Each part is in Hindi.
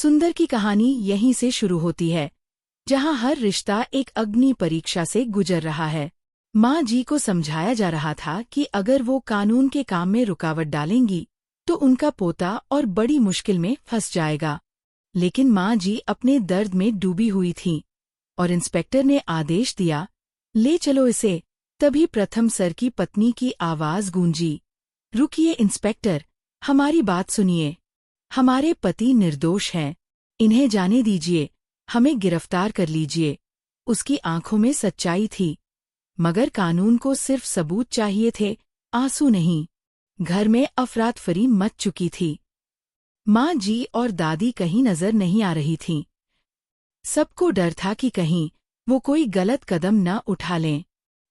सुंदर की कहानी यहीं से शुरू होती है, जहां हर रिश्ता एक अग्नि परीक्षा से गुजर रहा है। माँ जी को समझाया जा रहा था कि अगर वो कानून के काम में रुकावट डालेंगी तो उनका पोता और बड़ी मुश्किल में फंस जाएगा। लेकिन माँ जी अपने दर्द में डूबी हुई थीं और इंस्पेक्टर ने आदेश दिया, ले चलो इसे। तभी प्रथम सर की पत्नी की आवाज गूंजी, रुकिए इंस्पेक्टर, हमारी बात सुनिए। हमारे पति निर्दोष हैं, इन्हें जाने दीजिए, हमें गिरफ्तार कर लीजिए। उसकी आंखों में सच्चाई थी, मगर कानून को सिर्फ सबूत चाहिए थे, आंसू नहीं। घर में अफरातफरी मच चुकी थी। माँ जी और दादी कहीं नजर नहीं आ रही थीं। सबको डर था कि कहीं वो कोई गलत कदम न उठा लें।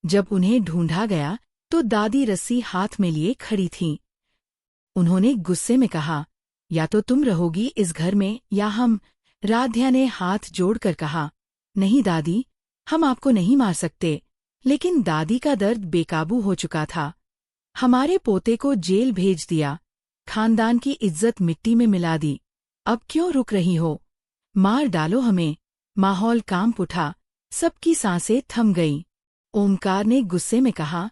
जब उन्हें ढूंढा गया तो दादी रस्सी हाथ में लिए खड़ी थीं। उन्होंने गुस्से में कहा, या तो तुम रहोगी इस घर में या हम। राध्या ने हाथ जोड़कर कहा, नहीं दादी, हम आपको नहीं मार सकते। लेकिन दादी का दर्द बेकाबू हो चुका था। हमारे पोते को जेल भेज दिया, खानदान की इज्जत मिट्टी में मिला दी, अब क्यों रुक रही हो? मार डालो हमें। माहौल कांप उठा, सबकी सांसें थम गईं। ओमकार ने गुस्से में कहा,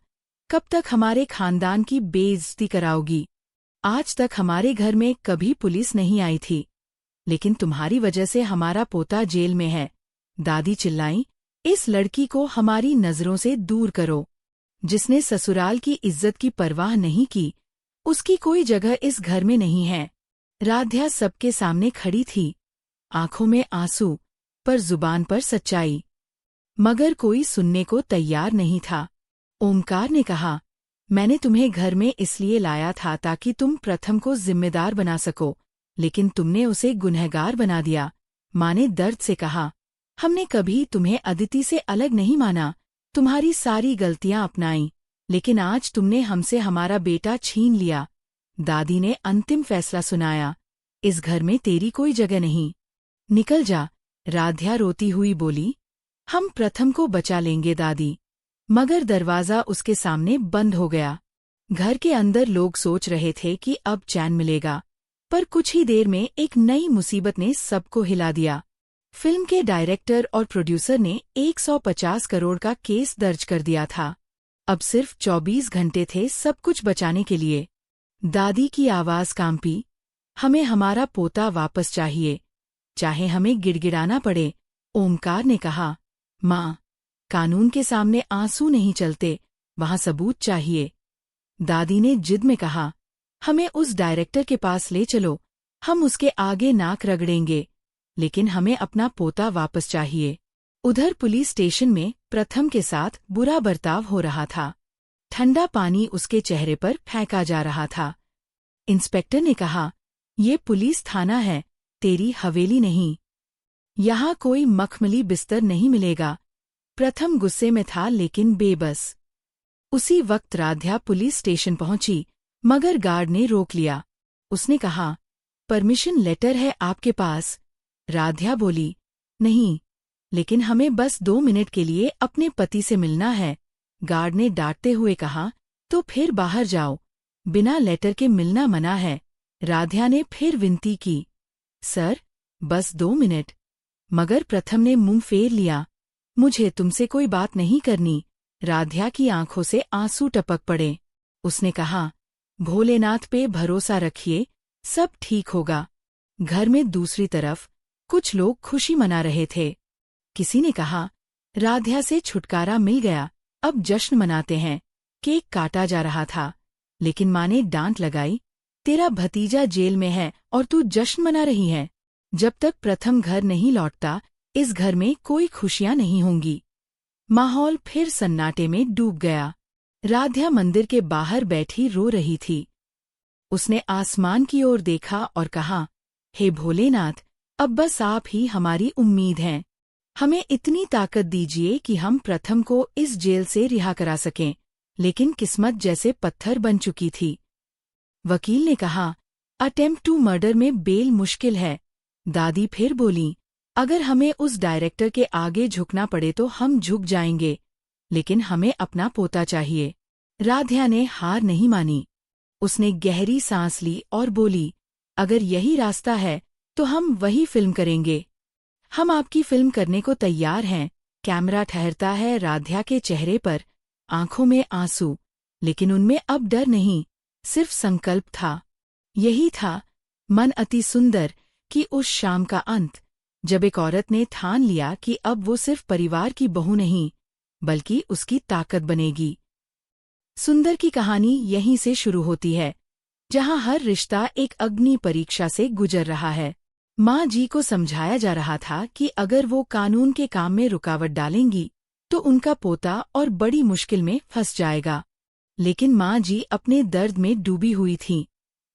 कब तक हमारे खानदान की बेइज्जती कराओगी? आज तक हमारे घर में कभी पुलिस नहीं आई थी, लेकिन तुम्हारी वजह से हमारा पोता जेल में है। दादी चिल्लाईं, इस लड़की को हमारी नजरों से दूर करो। जिसने ससुराल की इज्जत की परवाह नहीं की, उसकी कोई जगह इस घर में नहीं है। राध्या सबके सामने खड़ी थी, आंखों में आंसू, पर जुबान पर सच्चाई। मगर कोई सुनने को तैयार नहीं था। ओमकार ने कहा, मैंने तुम्हें घर में इसलिए लाया था ताकि तुम प्रथम को जिम्मेदार बना सको, लेकिन तुमने उसे गुनहगार बना दिया। माँ ने दर्द से कहा, हमने कभी तुम्हें अदिति से अलग नहीं माना, तुम्हारी सारी गलतियां अपनाईं, लेकिन आज तुमने हमसे हमारा बेटा छीन लिया। दादी ने अंतिम फैसला सुनाया, इस घर में तेरी कोई जगह नहीं, निकल जा। राध्या रोती हुई बोली, हम प्रथम को बचा लेंगे दादी। मगर दरवाजा उसके सामने बंद हो गया। घर के अंदर लोग सोच रहे थे कि अब चैन मिलेगा, पर कुछ ही देर में एक नई मुसीबत ने सबको हिला दिया। फिल्म के डायरेक्टर और प्रोड्यूसर ने 150 करोड़ का केस दर्ज कर दिया था। अब सिर्फ 24 घंटे थे सब कुछ बचाने के लिए। दादी की आवाज कांपी, हमें हमारा पोता वापस चाहिए, चाहे हमें गिड़गिड़ाना पड़े। ओमकार ने कहा, माँ, कानून के सामने आंसू नहीं चलते, वहां सबूत चाहिए। दादी ने जिद में कहा, हमें उस डायरेक्टर के पास ले चलो, हम उसके आगे नाक रगड़ेंगे, लेकिन हमें अपना पोता वापस चाहिए। उधर पुलिस स्टेशन में प्रथम के साथ बुरा बर्ताव हो रहा था। ठंडा पानी उसके चेहरे पर फेंका जा रहा था। इंस्पेक्टर ने कहा, ये पुलिस थाना है, तेरी हवेली नहीं। यहाँ कोई मखमली बिस्तर नहीं मिलेगा। प्रथम गुस्से में था लेकिन बेबस। उसी वक्त राध्या पुलिस स्टेशन पहुंची, मगर गार्ड ने रोक लिया। उसने कहा, परमिशन लेटर है आपके पास? राध्या बोली, नहीं, लेकिन हमें बस 2 मिनट के लिए अपने पति से मिलना है। गार्ड ने डांटते हुए कहा, तो फिर बाहर जाओ, बिना लेटर के मिलना मना है। राध्या ने फिर विनती की, सर, बस 2 मिनट। मगर प्रथम ने मुंह फेर लिया, मुझे तुमसे कोई बात नहीं करनी। राध्या की आंखों से आंसू टपक पड़े। उसने कहा, भोलेनाथ पे भरोसा रखिए, सब ठीक होगा। घर में दूसरी तरफ कुछ लोग खुशी मना रहे थे। किसी ने कहा, राध्या से छुटकारा मिल गया, अब जश्न मनाते हैं। केक काटा जा रहा था, लेकिन माँ ने डांट लगाई, तेरा भतीजा जेल में है और तू जश्न मना रही है। जब तक प्रथम घर नहीं लौटता, इस घर में कोई खुशियां नहीं होंगी। माहौल फिर सन्नाटे में डूब गया। राध्या मंदिर के बाहर बैठी रो रही थी। उसने आसमान की ओर देखा और कहा, हे भोलेनाथ, अब बस आप ही हमारी उम्मीद हैं। हमें इतनी ताकत दीजिए कि हम प्रथम को इस जेल से रिहा करा सकें। लेकिन किस्मत जैसे पत्थर बन चुकी थी। वकील ने कहा, अटेम्प्ट टू मर्डर में बेल मुश्किल है। दादी फिर बोली, अगर हमें उस डायरेक्टर के आगे झुकना पड़े तो हम झुक जाएंगे, लेकिन हमें अपना पोता चाहिए। राध्या ने हार नहीं मानी। उसने गहरी सांस ली और बोली, अगर यही रास्ता है तो हम वही फिल्म करेंगे। हम आपकी फिल्म करने को तैयार हैं। कैमरा ठहरता है राध्या के चेहरे पर, आंखों में आंसू, लेकिन उनमें अब डर नहीं, सिर्फ संकल्प था। यही था मन अति सुंदर कि उस शाम का अंत, जब एक औरत ने ठान लिया कि अब वो सिर्फ परिवार की बहू नहीं, बल्कि उसकी ताकत बनेगी। सुंदर की कहानी यहीं से शुरू होती है, जहां हर रिश्ता एक अग्नि परीक्षा से गुजर रहा है। माँ जी को समझाया जा रहा था कि अगर वो कानून के काम में रुकावट डालेंगी, तो उनका पोता और बड़ी मुश्किल में फंस जाएगा। लेकिन माँ जी अपने दर्द में डूबी हुई थीं,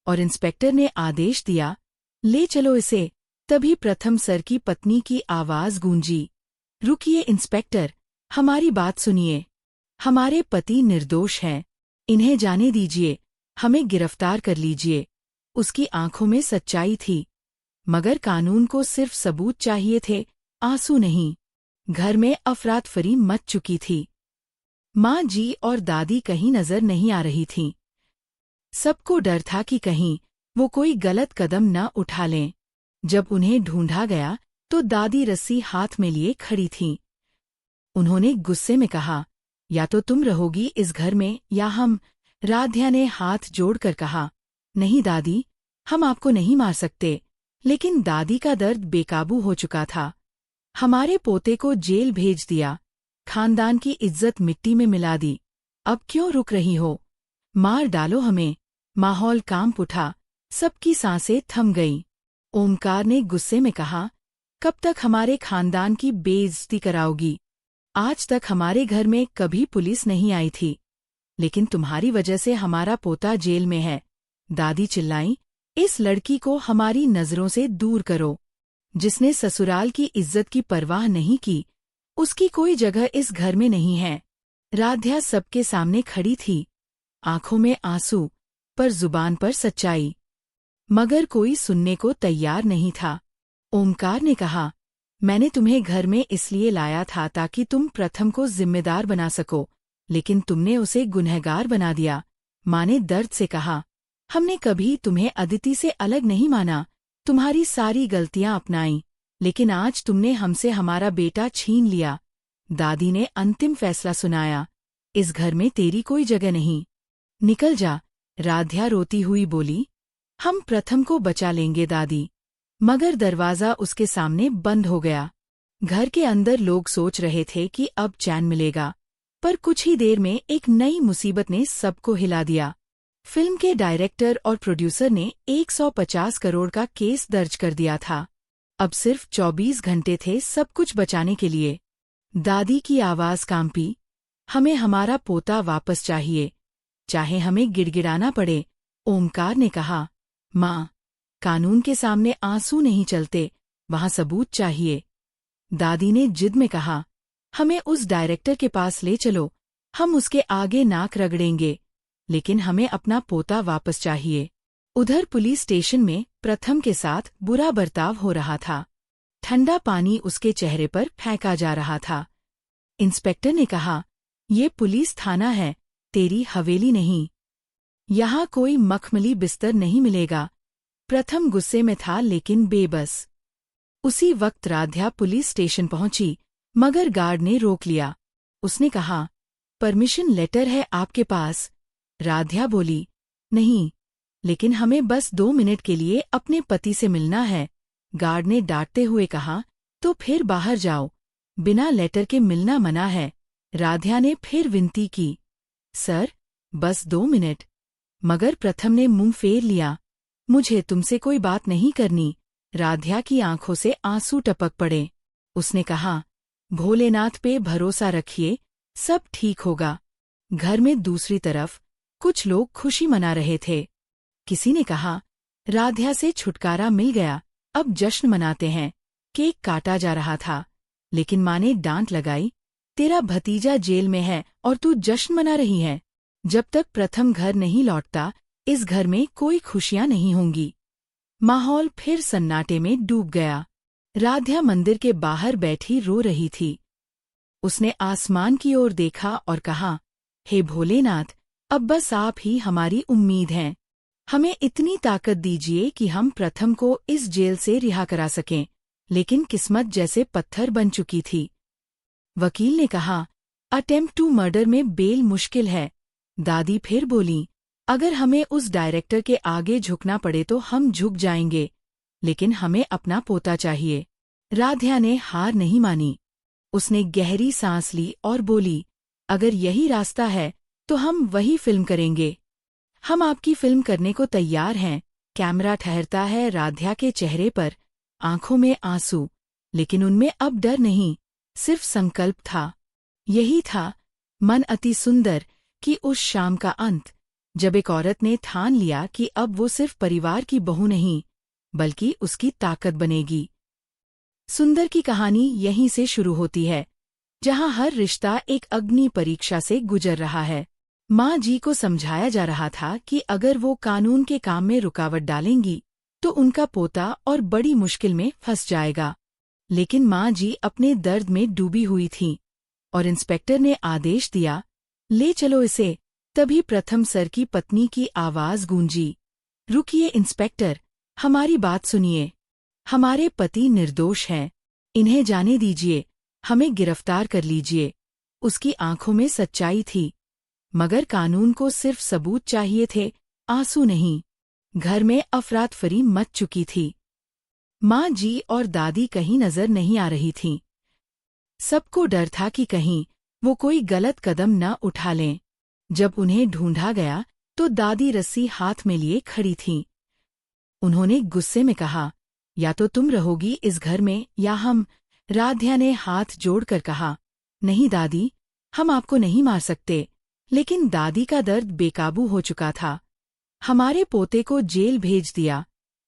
और इंस्पेक्टर ने आदेश दिया, ले चलो इसे। तभी प्रथम सर की पत्नी की आवाज गूंजी, रुकिए इंस्पेक्टर, हमारी बात सुनिए। हमारे पति निर्दोष हैं, इन्हें जाने दीजिए, हमें गिरफ्तार कर लीजिए। उसकी आंखों में सच्चाई थी, मगर कानून को सिर्फ सबूत चाहिए थे, आंसू नहीं। घर में अफरातफरी मच चुकी थी। माँ जी और दादी कहीं नजर नहीं आ रही थीं। सबको डर था कि कहीं वो कोई गलत कदम न उठा लें। जब उन्हें ढूंढा गया तो दादी रस्सी हाथ में लिए खड़ी थीं। उन्होंने गुस्से में कहा, या तो तुम रहोगी इस घर में या हम। राध्या ने हाथ जोड़कर कहा, नहीं दादी, हम आपको नहीं मार सकते। लेकिन दादी का दर्द बेकाबू हो चुका था। हमारे पोते को जेल भेज दिया, खानदान की इज्जत मिट्टी में मिला दी, अब क्यों रुक रही हो? मार डालो हमें। माहौल कांप उठा, सबकी सांसें थम गईं। ओमकार ने गुस्से में कहा, कब तक हमारे खानदान की बेइज्जती कराओगी? आज तक हमारे घर में कभी पुलिस नहीं आई थी, लेकिन तुम्हारी वजह से हमारा पोता जेल में है। दादी चिल्लाई, इस लड़की को हमारी नजरों से दूर करो। जिसने ससुराल की इज्जत की परवाह नहीं की, उसकी कोई जगह इस घर में नहीं है। राध्या सबके सामने खड़ी थी, आंखों में आंसू, पर जुबान पर सच्चाई। मगर कोई सुनने को तैयार नहीं था। ओमकार ने कहा, मैंने तुम्हें घर में इसलिए लाया था ताकि तुम प्रथम को जिम्मेदार बना सको, लेकिन तुमने उसे गुनहगार बना दिया। माँ ने दर्द से कहा, हमने कभी तुम्हें अदिति से अलग नहीं माना, तुम्हारी सारी गलतियां अपनाई, लेकिन आज तुमने हमसे हमारा बेटा छीन लिया। दादी ने अंतिम फैसला सुनाया, इस घर में तेरी कोई जगह नहीं, निकल जा। राध्या रोती हुई बोली, हम प्रथम को बचा लेंगे दादी। मगर दरवाजा उसके सामने बंद हो गया। घर के अंदर लोग सोच रहे थे कि अब चैन मिलेगा, पर कुछ ही देर में एक नई मुसीबत ने सबको हिला दिया। फिल्म के डायरेक्टर और प्रोड्यूसर ने 150 करोड़ का केस दर्ज कर दिया था। अब सिर्फ 24 घंटे थे सब कुछ बचाने के लिए। दादी की आवाज कांपी, हमें हमारा पोता वापस चाहिए, चाहे हमें गिड़गिड़ाना पड़े। ओमकार ने कहा, माँ, कानून के सामने आंसू नहीं चलते, वहां सबूत चाहिए। दादी ने जिद में कहा, हमें उस डायरेक्टर के पास ले चलो, हम उसके आगे नाक रगड़ेंगे, लेकिन हमें अपना पोता वापस चाहिए। उधर पुलिस स्टेशन में प्रथम के साथ बुरा बर्ताव हो रहा था। ठंडा पानी उसके चेहरे पर फेंका जा रहा था। इंस्पेक्टर ने कहा, ये पुलिस थाना है, तेरी हवेली नहीं। यहाँ कोई मखमली बिस्तर नहीं मिलेगा। प्रथम गुस्से में था लेकिन बेबस। उसी वक्त राध्या पुलिस स्टेशन पहुंची, मगर गार्ड ने रोक लिया। उसने कहा, परमिशन लेटर है आपके पास? राध्या बोली, नहीं, लेकिन हमें बस 2 मिनट के लिए अपने पति से मिलना है। गार्ड ने डांटते हुए कहा, तो फिर बाहर जाओ, बिना लेटर के मिलना मना है। राध्या ने फिर विनती की, सर, बस 2 मिनट। मगर प्रथम ने मुंह फेर लिया, मुझे तुमसे कोई बात नहीं करनी। राध्या की आंखों से आंसू टपक पड़े। उसने कहा, भोलेनाथ पे भरोसा रखिए, सब ठीक होगा। घर में दूसरी तरफ कुछ लोग खुशी मना रहे थे। किसी ने कहा, राध्या से छुटकारा मिल गया, अब जश्न मनाते हैं। केक काटा जा रहा था, लेकिन माँ ने डांट लगाई, तेरा भतीजा जेल में है और तू जश्न मना रही है। जब तक प्रथम घर नहीं लौटता, इस घर में कोई खुशियां नहीं होंगी। माहौल फिर सन्नाटे में डूब गया। राध्या मंदिर के बाहर बैठी रो रही थी। उसने आसमान की ओर देखा और कहा, हे भोलेनाथ, अब बस आप ही हमारी उम्मीद हैं। हमें इतनी ताकत दीजिए कि हम प्रथम को इस जेल से रिहा करा सकें। लेकिन किस्मत जैसे पत्थर बन चुकी थी। वकील ने कहा, अटेम्प्ट टू मर्डर में बेल मुश्किल है। दादी फिर बोली, अगर हमें उस डायरेक्टर के आगे झुकना पड़े तो हम झुक जाएंगे, लेकिन हमें अपना पोता चाहिए। राध्या ने हार नहीं मानी। उसने गहरी सांस ली और बोली, अगर यही रास्ता है तो हम वही फिल्म करेंगे। हम आपकी फिल्म करने को तैयार हैं। कैमरा ठहरता है राध्या के चेहरे पर, आंखों में आंसू, लेकिन उनमें अब डर नहीं, सिर्फ संकल्प था। यही था मन अति सुंदर कि उस शाम का अंत, जब एक औरत ने ठान लिया कि अब वो सिर्फ परिवार की बहू नहीं, बल्कि उसकी ताकत बनेगी। सुंदर की कहानी यहीं से शुरू होती है, जहां हर रिश्ता एक अग्नि परीक्षा से गुजर रहा है। माँ जी को समझाया जा रहा था कि अगर वो कानून के काम में रुकावट डालेंगी तो उनका पोता और बड़ी मुश्किल में फंस जाएगा। लेकिन माँ जी अपने दर्द में डूबी हुई थीं और इंस्पेक्टर ने आदेश दिया, ले चलो इसे। तभी प्रथम सर की पत्नी की आवाज गूंजी, रुकिए इंस्पेक्टर, हमारी बात सुनिए। हमारे पति निर्दोष हैं, इन्हें जाने दीजिए, हमें गिरफ्तार कर लीजिए। उसकी आंखों में सच्चाई थी, मगर कानून को सिर्फ सबूत चाहिए थे, आंसू नहीं। घर में अफरातफरी मच चुकी थी। माँ जी और दादी कहीं नजर नहीं आ रही थीं। सबको डर था कि कहीं वो कोई गलत कदम न उठा लें। जब उन्हें ढूंढा गया तो दादी रस्सी हाथ में लिए खड़ी थीं। उन्होंने गुस्से में कहा, या तो तुम रहोगी इस घर में या हम। राध्या ने हाथ जोड़कर कहा, नहीं दादी, हम आपको नहीं मार सकते। लेकिन दादी का दर्द बेकाबू हो चुका था। हमारे पोते को जेल भेज दिया,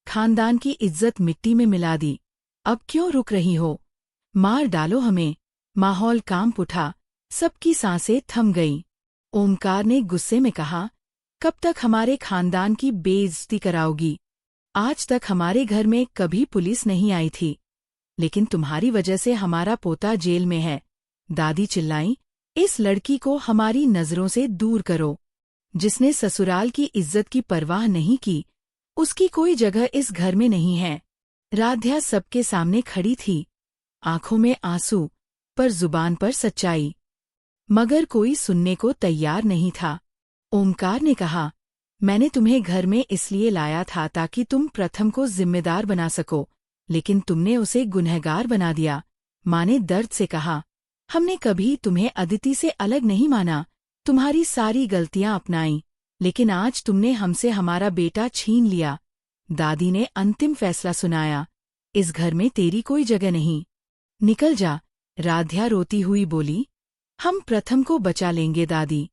खानदान की इज्जत मिट्टी में मिला दी, अब क्यों रुक रही हो? मार डालो हमें। माहौल कांप उठा, सबकी सांसें थम गईं। ओमकार ने गुस्से में कहा, कब तक हमारे खानदान की बेइज्जती कराओगी? आज तक हमारे घर में कभी पुलिस नहीं आई थी, लेकिन तुम्हारी वजह से हमारा पोता जेल में है। दादी चिल्लाईं, इस लड़की को हमारी नजरों से दूर करो। जिसने ससुराल की इज्जत की परवाह नहीं की, उसकी कोई जगह इस घर में नहीं है। राध्या सबके सामने खड़ी थी, आंखों में आंसू, पर जुबान पर सच्चाई। मगर कोई सुनने को तैयार नहीं था। ओमकार ने कहा, मैंने तुम्हें घर में इसलिए लाया था ताकि तुम प्रथम को जिम्मेदार बना सको, लेकिन तुमने उसे गुनहगार बना दिया। माँ ने दर्द से कहा, हमने कभी तुम्हें अदिति से अलग नहीं माना, तुम्हारी सारी गलतियां अपनाई, लेकिन आज तुमने हमसे हमारा बेटा छीन लिया। दादी ने अंतिम फैसला सुनाया, इस घर में तेरी कोई जगह नहीं, निकल जा। राध्या रोती हुई बोली, हम प्रथम को बचा लेंगे दादी।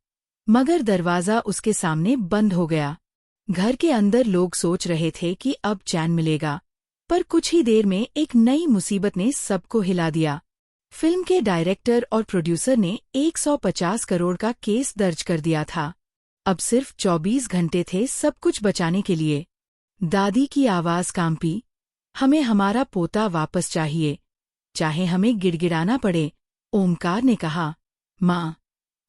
मगर दरवाजा उसके सामने बंद हो गया। घर के अंदर लोग सोच रहे थे कि अब चैन मिलेगा, पर कुछ ही देर में एक नई मुसीबत ने सबको हिला दिया। फिल्म के डायरेक्टर और प्रोड्यूसर ने 150 करोड़ का केस दर्ज कर दिया था। अब सिर्फ 24 घंटे थे सब कुछ बचाने के लिए। दादी की आवाज कांपी, हमें हमारा पोता वापस चाहिए, चाहे हमें गिड़गिड़ाना पड़े। ओमकार ने कहा, माँ,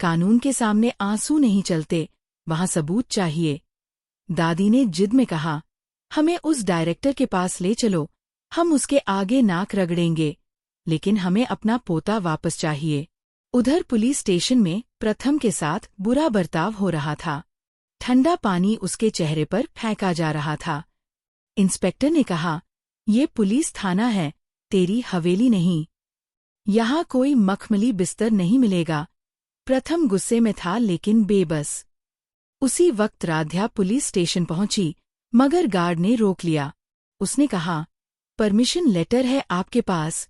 कानून के सामने आंसू नहीं चलते, वहां सबूत चाहिए। दादी ने जिद में कहा, हमें उस डायरेक्टर के पास ले चलो, हम उसके आगे नाक रगड़ेंगे, लेकिन हमें अपना पोता वापस चाहिए। उधर पुलिस स्टेशन में प्रथम के साथ बुरा बर्ताव हो रहा था। ठंडा पानी उसके चेहरे पर फेंका जा रहा था। इंस्पेक्टर ने कहा, ये पुलिस थाना है, तेरी हवेली नहीं। यहाँ कोई मखमली बिस्तर नहीं मिलेगा। प्रथम गुस्से में था लेकिन बेबस। उसी वक्त राध्या पुलिस स्टेशन पहुंची, मगर गार्ड ने रोक लिया। उसने कहा, परमिशन लेटर है आपके पास?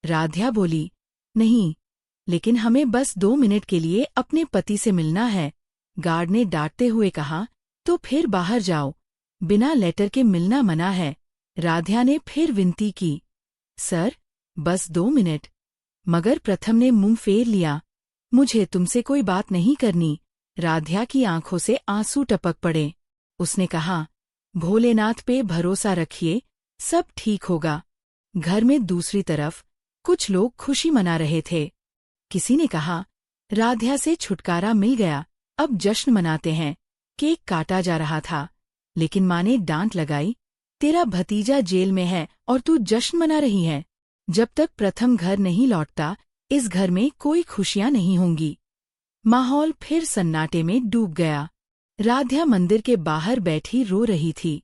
राध्या बोली, नहीं, लेकिन हमें बस 2 मिनट के लिए अपने पति से मिलना है। गार्ड ने डांटते हुए कहा, तो फिर बाहर जाओ, बिना लेटर के मिलना मना है। राध्या ने फिर विनती की, सर, बस 2 मिनट। मगर प्रथम ने मुंह फेर लिया, मुझे तुमसे कोई बात नहीं करनी। राध्या की आंखों से आंसू टपक पड़े। उसने कहा, भोलेनाथ पे भरोसा रखिए, सब ठीक होगा। घर में दूसरी तरफ कुछ लोग खुशी मना रहे थे। किसी ने कहा, राध्या से छुटकारा मिल गया, अब जश्न मनाते हैं। केक काटा जा रहा था। लेकिन माँ ने डांट लगाई, तेरा भतीजा जेल में है और तू जश्न मना रही है। जब तक प्रथम घर नहीं लौटता इस घर में कोई खुशियां नहीं होंगी। माहौल फिर सन्नाटे में डूब गया। राध्या मंदिर के बाहर बैठी रो रही थी।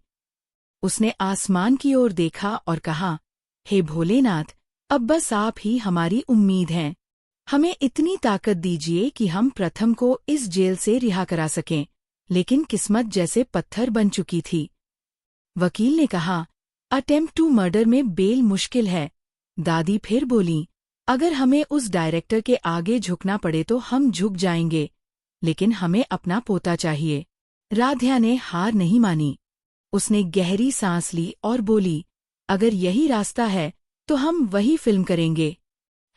उसने आसमान की ओर देखा और कहा, हे भोलेनाथ, अब बस आप ही हमारी उम्मीद हैं। हमें इतनी ताकत दीजिए कि हम प्रथम को इस जेल से रिहा करा सकें। लेकिन किस्मत जैसे पत्थर बन चुकी थी। वकील ने कहा, अटेम्प्ट टू मर्डर में बेल मुश्किल है। दादी फिर बोली, अगर हमें उस डायरेक्टर के आगे झुकना पड़े तो हम झुक जाएंगे, लेकिन हमें अपना पोता चाहिए। राध्या ने हार नहीं मानी। उसने गहरी सांस ली और बोली, अगर यही रास्ता है तो हम वही फिल्म करेंगे।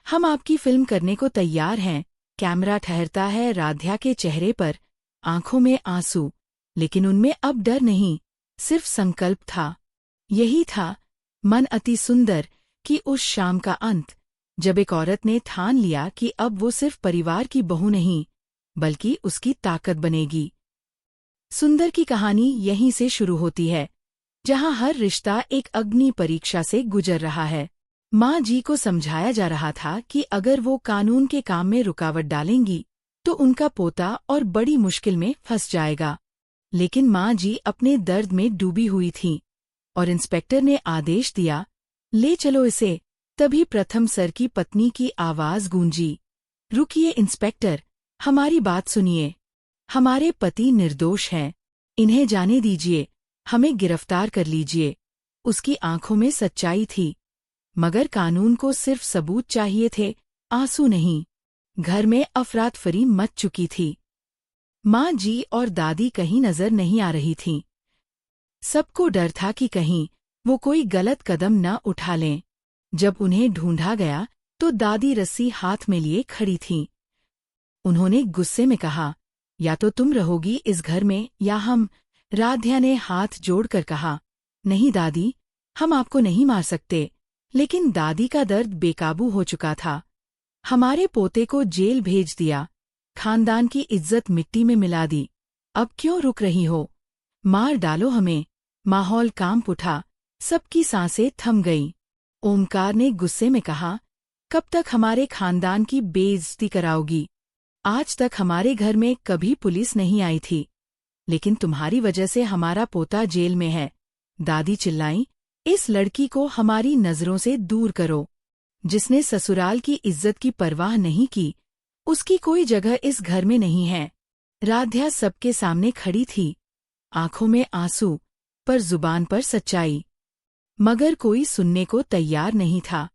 हम आपकी फिल्म करने को तैयार हैं। कैमरा ठहरता है राध्या के चेहरे पर, आंखों में आंसू, लेकिन उनमें अब डर नहीं, सिर्फ संकल्प था। यही था मन अति सुंदर कि उस शाम का अंत, जब एक औरत ने ठान लिया कि अब वो सिर्फ परिवार की बहू नहीं, बल्कि उसकी ताकत बनेगी। सुंदर की कहानी यहीं से शुरू होती है, जहां हर रिश्ता एक अग्नि परीक्षा से गुजर रहा है। माँ जी को समझाया जा रहा था कि अगर वो कानून के काम में रुकावट डालेंगी तो उनका पोता और बड़ी मुश्किल में फंस जाएगा। लेकिन माँ जी अपने दर्द में डूबी हुई थीं और इंस्पेक्टर ने आदेश दिया, ले चलो इसे। तभी प्रथम सर की पत्नी की आवाज गूंजी, रुकिए इंस्पेक्टर, हमारी बात सुनिए। हमारे पति निर्दोष हैं, इन्हें जाने दीजिए, हमें गिरफ्तार कर लीजिए। उसकी आंखों में सच्चाई थी, मगर कानून को सिर्फ सबूत चाहिए थे, आंसू नहीं। घर में अफरातफरी मच चुकी थी। माँ जी और दादी कहीं नजर नहीं आ रही थीं। सबको डर था कि कहीं वो कोई गलत कदम न उठा लें। जब उन्हें ढूंढा गया तो दादी रस्सी हाथ में लिए खड़ी थीं। उन्होंने गुस्से में कहा, या तो तुम रहोगी इस घर में या हम। राध्या ने हाथ जोड़कर कहा, नहीं दादी, हम आपको नहीं मार सकते। लेकिन दादी का दर्द बेकाबू हो चुका था। हमारे पोते को जेल भेज दिया, खानदान की इज्जत मिट्टी में मिला दी, अब क्यों रुक रही हो? मार डालो हमें। माहौल कांप उठा, सबकी सांसें थम गईं। ओमकार ने गुस्से में कहा, कब तक हमारे खानदान की बेइज्जती कराओगी? आज तक हमारे घर में कभी पुलिस नहीं आई थी, लेकिन तुम्हारी वजह से हमारा पोता जेल में है। दादी चिल्लाईं, इस लड़की को हमारी नजरों से दूर करो। जिसने ससुराल की इज्जत की परवाह नहीं की, उसकी कोई जगह इस घर में नहीं है। राध्या सबके सामने खड़ी थी, आंखों में आंसू, पर जुबान पर सच्चाई। मगर कोई सुनने को तैयार नहीं था।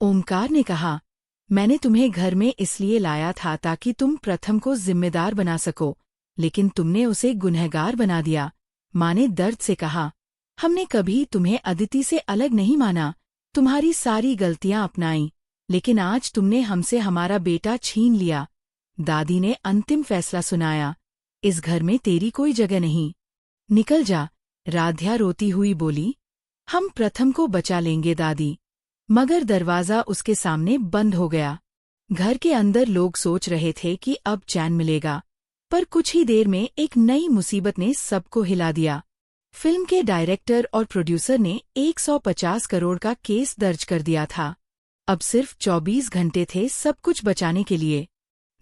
ओमकार ने कहा, मैंने तुम्हें घर में इसलिए लाया था ताकि तुम प्रथम को जिम्मेदार बना सको, लेकिन तुमने उसे गुनहगार बना दिया। माँ ने दर्द से कहा, हमने कभी तुम्हें अदिति से अलग नहीं माना, तुम्हारी सारी गलतियां अपनाईं, लेकिन आज तुमने हमसे हमारा बेटा छीन लिया। दादी ने अंतिम फैसला सुनाया, इस घर में तेरी कोई जगह नहीं, निकल जा। राध्या रोती हुई बोली, हम प्रथम को बचा लेंगे दादी। मगर दरवाजा उसके सामने बंद हो गया। घर के अंदर लोग सोच रहे थे कि अब चैन मिलेगा, पर कुछ ही देर में एक नई मुसीबत ने सबको हिला दिया। फिल्म के डायरेक्टर और प्रोड्यूसर ने 150 करोड़ का केस दर्ज कर दिया था। अब सिर्फ 24 घंटे थे सब कुछ बचाने के लिए।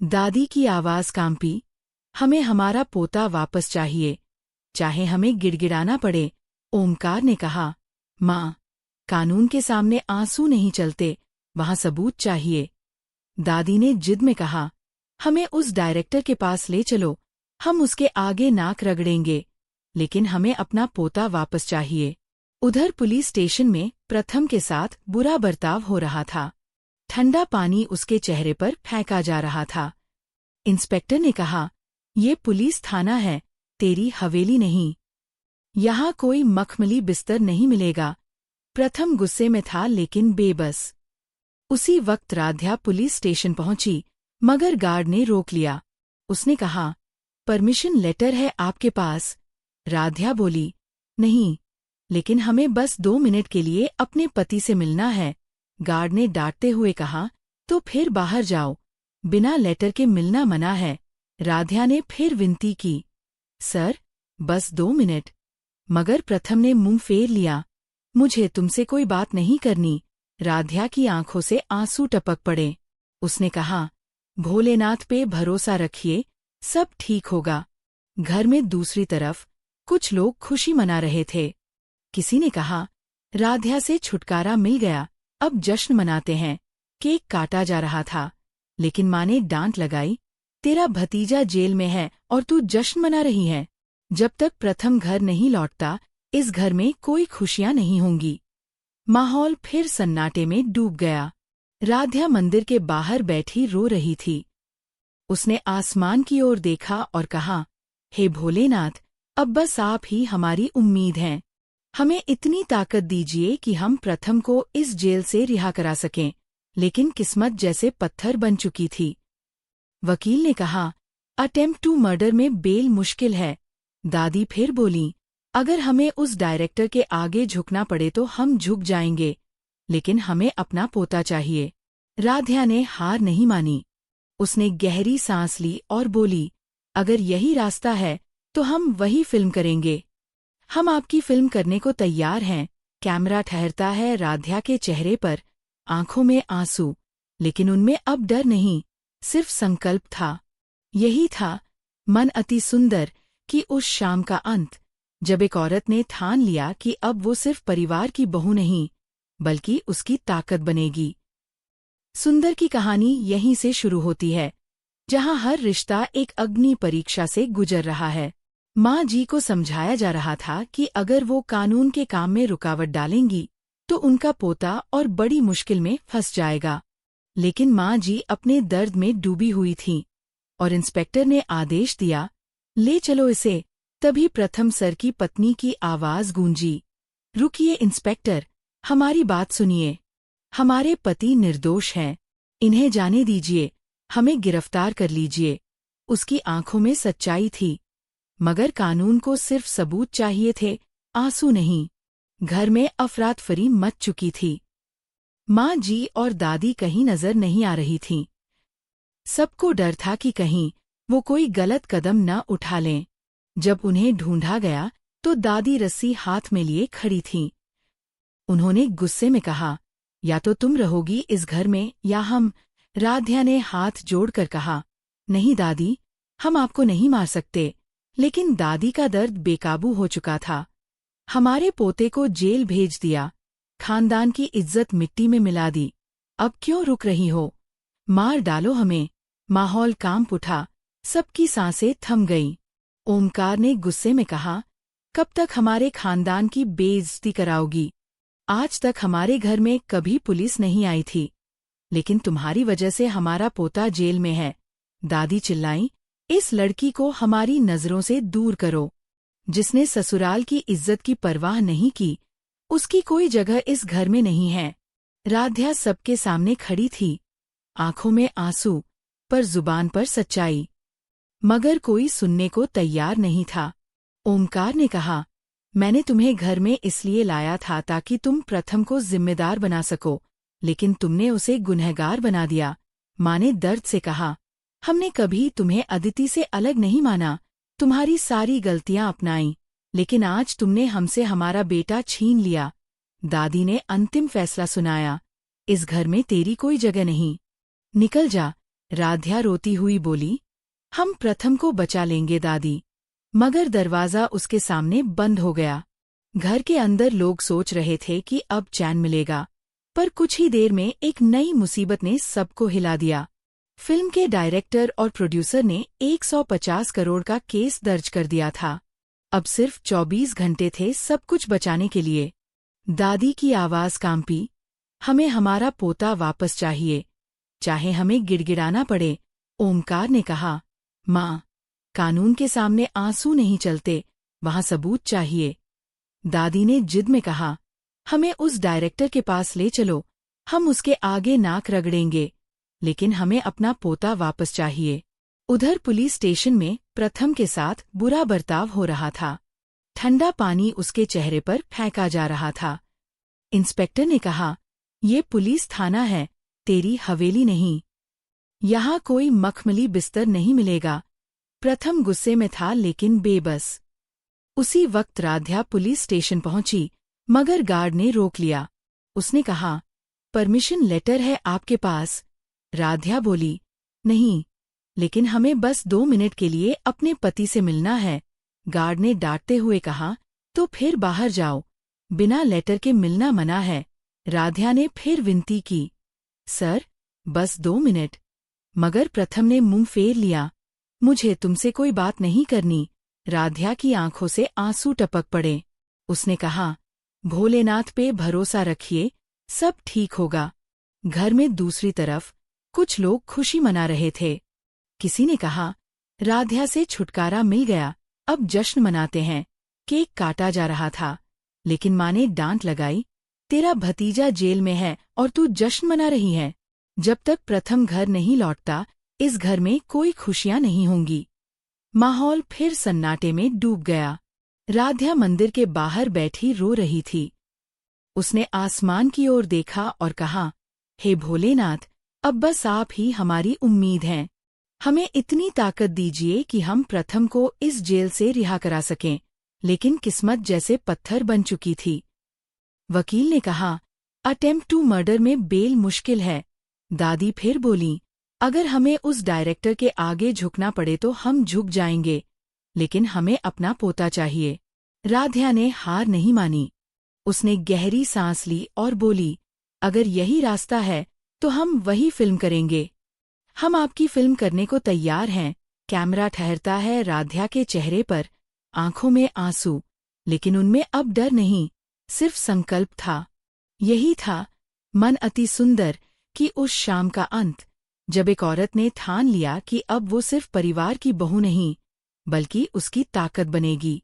दादी की आवाज कांपी, हमें हमारा पोता वापस चाहिए, चाहे हमें गिड़गिड़ाना पड़े। ओमकार ने कहा, माँ, कानून के सामने आंसू नहीं चलते, वहां सबूत चाहिए। दादी ने जिद में कहा, हमें उस डायरेक्टर के पास ले चलो, हम उसके आगे नाक रगड़ेंगे, लेकिन हमें अपना पोता वापस चाहिए। उधर पुलिस स्टेशन में प्रथम के साथ बुरा बर्ताव हो रहा था। ठंडा पानी उसके चेहरे पर फेंका जा रहा था। इंस्पेक्टर ने कहा, ये पुलिस थाना है, तेरी हवेली नहीं। यहाँ कोई मखमली बिस्तर नहीं मिलेगा। प्रथम गुस्से में था लेकिन बेबस। उसी वक्त राध्या पुलिस स्टेशन पहुंची, मगर गार्ड ने रोक लिया। उसने कहा, परमिशन लेटर है आपके पास? राध्या बोली, नहीं, लेकिन हमें बस 2 मिनट के लिए अपने पति से मिलना है। गार्ड ने डांटते हुए कहा, तो फिर बाहर जाओ, बिना लेटर के मिलना मना है। राध्या ने फिर विनती की, सर, बस 2 मिनट। मगर प्रथम ने मुंह फेर लिया। मुझे तुमसे कोई बात नहीं करनी। राध्या की आंखों से आंसू टपक पड़े। उसने कहा, भोलेनाथ पे भरोसा रखिए, सब ठीक होगा। घर में दूसरी तरफ कुछ लोग खुशी मना रहे थे। किसी ने कहा, राध्या से छुटकारा मिल गया, अब जश्न मनाते हैं। केक काटा जा रहा था, लेकिन माँ ने डांट लगाई, तेरा भतीजा जेल में है और तू जश्न मना रही है। जब तक प्रथम घर नहीं लौटता, इस घर में कोई खुशियां नहीं होंगी। माहौल फिर सन्नाटे में डूब गया। राध्या मंदिर के बाहर बैठी रो रही थी। उसने आसमान की ओर देखा और कहा, हे भोलेनाथ, अब बस आप ही हमारी उम्मीद हैं। हमें इतनी ताकत दीजिए कि हम प्रथम को इस जेल से रिहा करा सकें। लेकिन किस्मत जैसे पत्थर बन चुकी थी। वकील ने कहा, अटेम्प्ट टू मर्डर में बेल मुश्किल है। दादी फिर बोली, अगर हमें उस डायरेक्टर के आगे झुकना पड़े तो हम झुक जाएंगे, लेकिन हमें अपना पोता चाहिए। राध्या ने हार नहीं मानी। उसने गहरी सांस ली और बोली, अगर यही रास्ता है तो हम वही फिल्म करेंगे। हम आपकी फिल्म करने को तैयार हैं। कैमरा ठहरता है राध्या के चेहरे पर, आंखों में आंसू, लेकिन उनमें अब डर नहीं, सिर्फ संकल्प था। यही था मन अति सुंदर कि उस शाम का अंत, जब एक औरत ने ठान लिया कि अब वो सिर्फ परिवार की बहू नहीं, बल्कि उसकी ताकत बनेगी। सुंदर की कहानी यहीं से शुरू होती है, जहां हर रिश्ता एक अग्नि परीक्षा से गुजर रहा है। माँ जी को समझाया जा रहा था कि अगर वो कानून के काम में रुकावट डालेंगी तो उनका पोता और बड़ी मुश्किल में फंस जाएगा। लेकिन माँ जी अपने दर्द में डूबी हुई थीं और इंस्पेक्टर ने आदेश दिया, ले चलो इसे। तभी प्रथम सर की पत्नी की आवाज गूंजी, रुकिए इंस्पेक्टर, हमारी बात सुनिए। हमारे पति निर्दोष हैं, इन्हें जाने दीजिए, हमें गिरफ्तार कर लीजिए। उसकी आंखों में सच्चाई थी, मगर कानून को सिर्फ सबूत चाहिए थे, आंसू नहीं। घर में अफरातफरी मच चुकी थी। माँ जी और दादी कहीं नजर नहीं आ रही थीं। सबको डर था कि कहीं वो कोई गलत कदम न उठा लें। जब उन्हें ढूंढा गया तो दादी रस्सी हाथ में लिए खड़ी थीं। उन्होंने गुस्से में कहा, या तो तुम रहोगी इस घर में या हम। राध्या ने हाथ जोड़कर कहा, नहीं दादी, हम आपको नहीं मार सकते। लेकिन दादी का दर्द बेकाबू हो चुका था। हमारे पोते को जेल भेज दिया, खानदान की इज्जत मिट्टी में मिला दी, अब क्यों रुक रही हो? मार डालो हमें। माहौल कांप उठा, सबकी सांसें थम गईं। ओमकार ने गुस्से में कहा, कब तक हमारे खानदान की बेइज्जती कराओगी? आज तक हमारे घर में कभी पुलिस नहीं आई थी, लेकिन तुम्हारी वजह से हमारा पोता जेल में है। दादी चिल्लाई, इस लड़की को हमारी नजरों से दूर करो। जिसने ससुराल की इज्जत की परवाह नहीं की, उसकी कोई जगह इस घर में नहीं है। राध्या सबके सामने खड़ी थी, आंखों में आंसू, पर जुबान पर सच्चाई। मगर कोई सुनने को तैयार नहीं था। ओमकार ने कहा, मैंने तुम्हें घर में इसलिए लाया था ताकि तुम प्रथम को जिम्मेदार बना सको, लेकिन तुमने उसे गुनहगार बना दिया। माँ ने दर्द से कहा, हमने कभी तुम्हें अदिति से अलग नहीं माना, तुम्हारी सारी गलतियां अपनाई, लेकिन आज तुमने हमसे हमारा बेटा छीन लिया। दादी ने अंतिम फैसला सुनाया, इस घर में तेरी कोई जगह नहीं, निकल जा। राध्या रोती हुई बोली, हम प्रथम को बचा लेंगे दादी। मगर दरवाजा उसके सामने बंद हो गया। घर के अंदर लोग सोच रहे थे कि अब चैन मिलेगा, पर कुछ ही देर में एक नई मुसीबत ने सबको हिला दिया। फिल्म के डायरेक्टर और प्रोड्यूसर ने 150 करोड़ का केस दर्ज कर दिया था। अब सिर्फ 24 घंटे थे सब कुछ बचाने के लिए। दादी की आवाज कांपी, हमें हमारा पोता वापस चाहिए, चाहे हमें गिड़गिड़ाना पड़े। ओमकार ने कहा, माँ, कानून के सामने आंसू नहीं चलते, वहां सबूत चाहिए। दादी ने जिद में कहा, हमें उस डायरेक्टर के पास ले चलो, हम उसके आगे नाक रगड़ेंगे, लेकिन हमें अपना पोता वापस चाहिए। उधर पुलिस स्टेशन में प्रथम के साथ बुरा बर्ताव हो रहा था। ठंडा पानी उसके चेहरे पर फेंका जा रहा था। इंस्पेक्टर ने कहा, ये पुलिस थाना है, तेरी हवेली नहीं। यहाँ कोई मखमली बिस्तर नहीं मिलेगा। प्रथम गुस्से में था लेकिन बेबस। उसी वक्त राध्या पुलिस स्टेशन पहुंची, मगर गार्ड ने रोक लिया। उसने कहा, परमिशन लेटर है आपके पास? राध्या बोली, नहीं, लेकिन हमें बस 2 मिनट के लिए अपने पति से मिलना है। गार्ड ने डांटते हुए कहा, तो फिर बाहर जाओ, बिना लेटर के मिलना मना है। राध्या ने फिर विनती की, सर, बस 2 मिनट। मगर प्रथम ने मुंह फेर लिया, मुझे तुमसे कोई बात नहीं करनी। राध्या की आंखों से आंसू टपक पड़े। उसने कहा, भोलेनाथ पे भरोसा रखिए, सब ठीक होगा। घर में दूसरी तरफ कुछ लोग खुशी मना रहे थे। किसी ने कहा, राध्या से छुटकारा मिल गया, अब जश्न मनाते हैं। केक काटा जा रहा था, लेकिन माँ ने डांट लगाई, तेरा भतीजा जेल में है और तू जश्न मना रही है। जब तक प्रथम घर नहीं लौटता, इस घर में कोई खुशियां नहीं होंगी। माहौल फिर सन्नाटे में डूब गया। राध्या मंदिर के बाहर बैठी रो रही थी। उसने आसमान की ओर देखा और कहा, हे भोलेनाथ, अब बस आप ही हमारी उम्मीद हैं। हमें इतनी ताकत दीजिए कि हम प्रथम को इस जेल से रिहा करा सकें। लेकिन किस्मत जैसे पत्थर बन चुकी थी। वकील ने कहा, अटेम्प्ट टू मर्डर में बेल मुश्किल है। दादी फिर बोली, अगर हमें उस डायरेक्टर के आगे झुकना पड़े तो हम झुक जाएंगे, लेकिन हमें अपना पोता चाहिए। राध्या ने हार नहीं मानी। उसने गहरी सांस ली और बोली, अगर यही रास्ता है तो हम वही फिल्म करेंगे। हम आपकी फिल्म करने को तैयार हैं। कैमरा ठहरता है राध्या के चेहरे पर, आंखों में आंसू, लेकिन उनमें अब डर नहीं, सिर्फ संकल्प था। यही था मन अति सुंदर कि उस शाम का अंत, जब एक औरत ने ठान लिया कि अब वो सिर्फ परिवार की बहू नहीं, बल्कि उसकी ताकत बनेगी।